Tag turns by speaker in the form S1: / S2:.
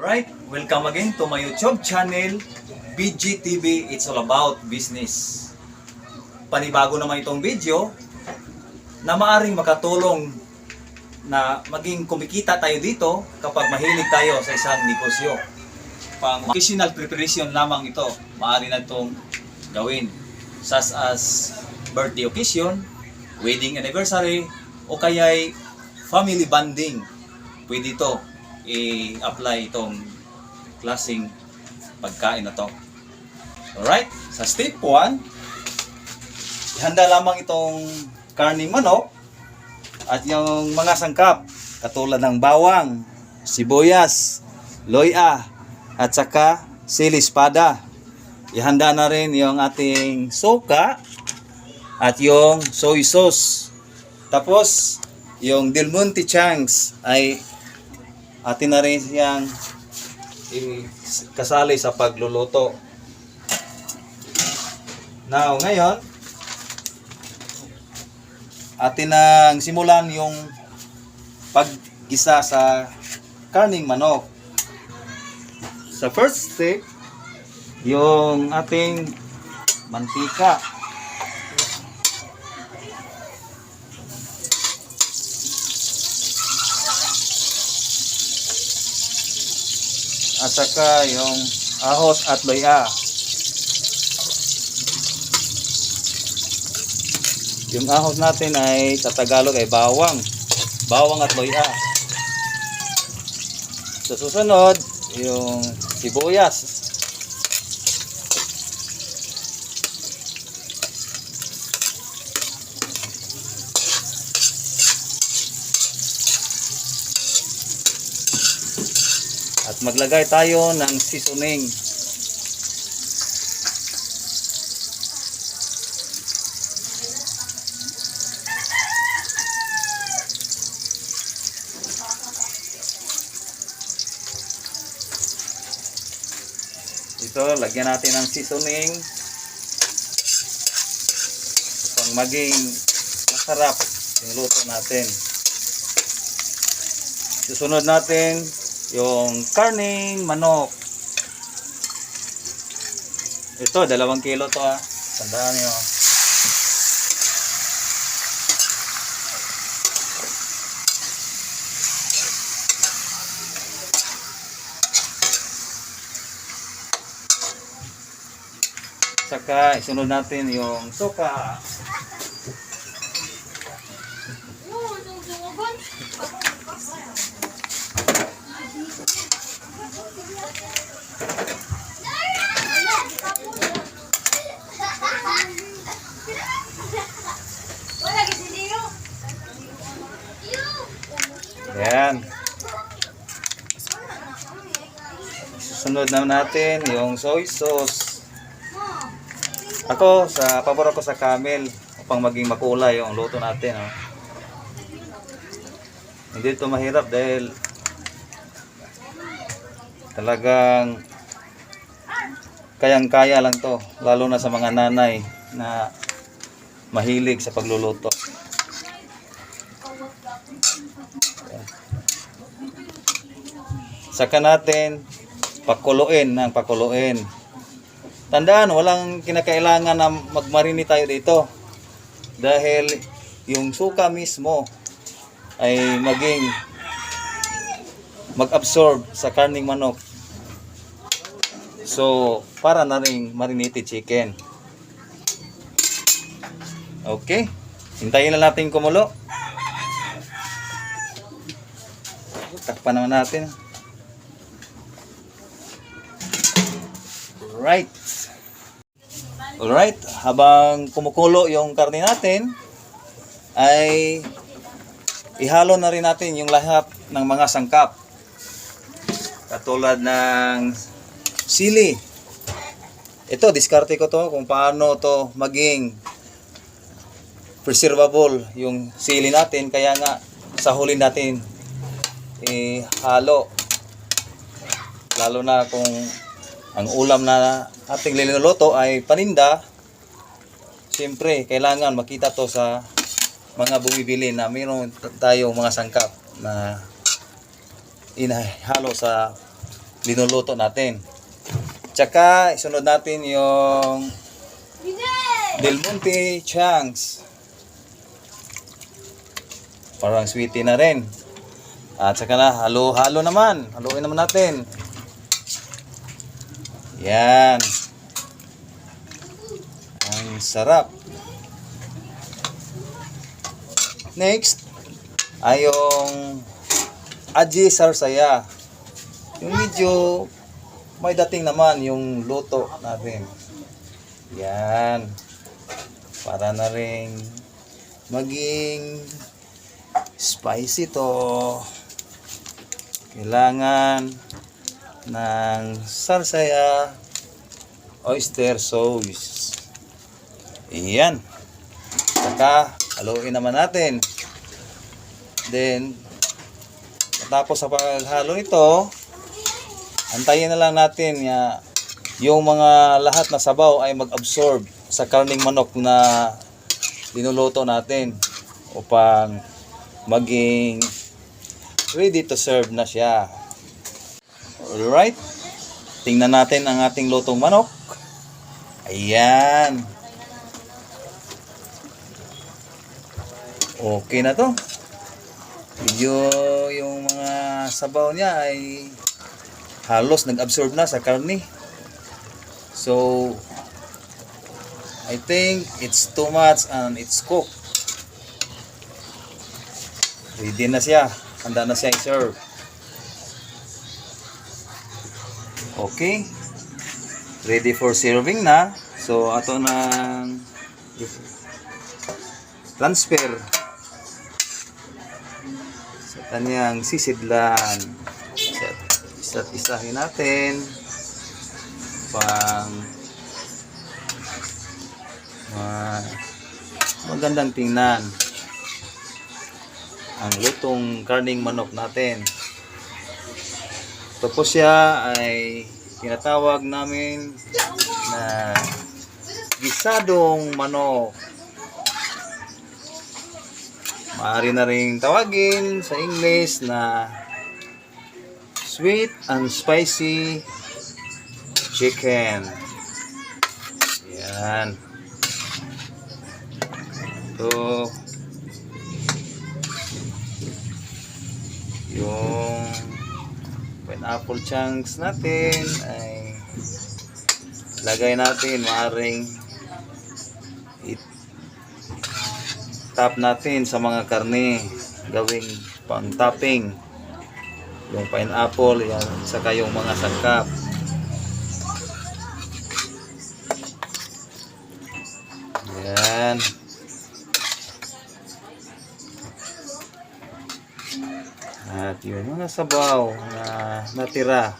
S1: Alright, welcome again to my YouTube channel, BGTV. It's all about business. Panibago naman itong video na maaring makatulong na maging kumikita tayo dito kapag mahilig tayo sa isang negosyo. Pang occasional preparation lamang ito, maaari na itong gawin. Such as birthday occasion, wedding anniversary, o kaya'y family bonding. Pwede ito i-apply itong klaseng pagkain na to. Alright, sa step 1, ihanda lamang itong karning manok at yung mga sangkap katulad ng bawang, sibuyas, loya at saka sili espada. Ihanda na rin yung ating suka at yung soy sauce. Tapos yung Del Monte chunks ay atin na rin siyang kasali sa pagluluto. Now, ngayon, atin nang simulan yung paggisa sa karning manok. Sa first step, yung ating mantika. At saka yung ahos at loya. Yung ahos natin ay sa Tagalog ay bawang. Bawang at loya. Sa susunod, yung sibuyas. At maglagay tayo ng seasoning. Ito, lagyan natin ng seasoning upang maging masarap yung luto natin. Susunod natin yung karning manok. Ito, 2 kilo to ha. Tandaan nyo. Saka isunod natin yung suka. Ayan. Sunod na natin yung soy sauce. Ako, pabor ako sa camel upang maging makulay yung luto natin. Oh. Hindi ito mahirap dahil talagang kayang-kaya lang to. Lalo na sa mga nanay na mahilig sa pagluluto. Saka natin pakuluin ng pakuluin. Tandaan, walang kinakailangan na magmarini tayo dito. Dahil yung suka mismo ay mag-absorb sa karning manok. So, para na rin marinated chicken. Okay. Hintayin na natin kumulo. Takpan naman natin. Alright, habang kumukulo yung karne natin, ay ihalo na rin natin yung lahat ng mga sangkap. Katulad ng sili. Ito, diskarte ko to kung paano to maging preservable yung sili natin. Kaya nga, sa huli natin ihalo. Lalo na kung ang ulam na ating linuluto ay paninda, siyempre kailangan makita to sa mga bumibili na mayroon tayong mga sangkap na inahalo sa linuluto natin. Tsaka isunod natin yung Del Monte chunks. Parang sweetie na rin. At saka na, halo-halo naman. Haluin naman natin. Yan. Ang sarap. Next, ay yung Aji Sarsaya. Yung medyo may dating naman yung luto natin. Yan. Para na rin maging spicy to. Kailangan ng Sarsaya oyster sauce. Iyan. Saka haluin naman natin. Then tapos sa paghalo nito, antayin na lang natin yung mga lahat na sabaw ay mag-absorb sa karning manok na linuluto natin upang maging ready to serve na siya. Alright. Tingnan natin ang ating lutong manok. Ayan. Okay na to. Medyo yung mga sabaw niya ay halos nag-absorb na sa karne. So, I think it's too much and it's cooked. Ready na siya. Handa na siya i-serve. Okay. Ready for serving na. So, ato nang transfer sa kanyang sisidlan. Isa't isahin natin pang magandang tingnan ang lutong karning manok natin. Tapos siya ay tinatawag namin na gisadong manok. Maaari na rin tawagin sa English na sweet and spicy chicken. Yan. So, yung pineapple chunks natin ay lagay natin, maaaring tap natin sa mga karne, gawing pang topping yung pineapple, yan, saka yung mga sangkap. Yan. At yung mga sabaw na natira.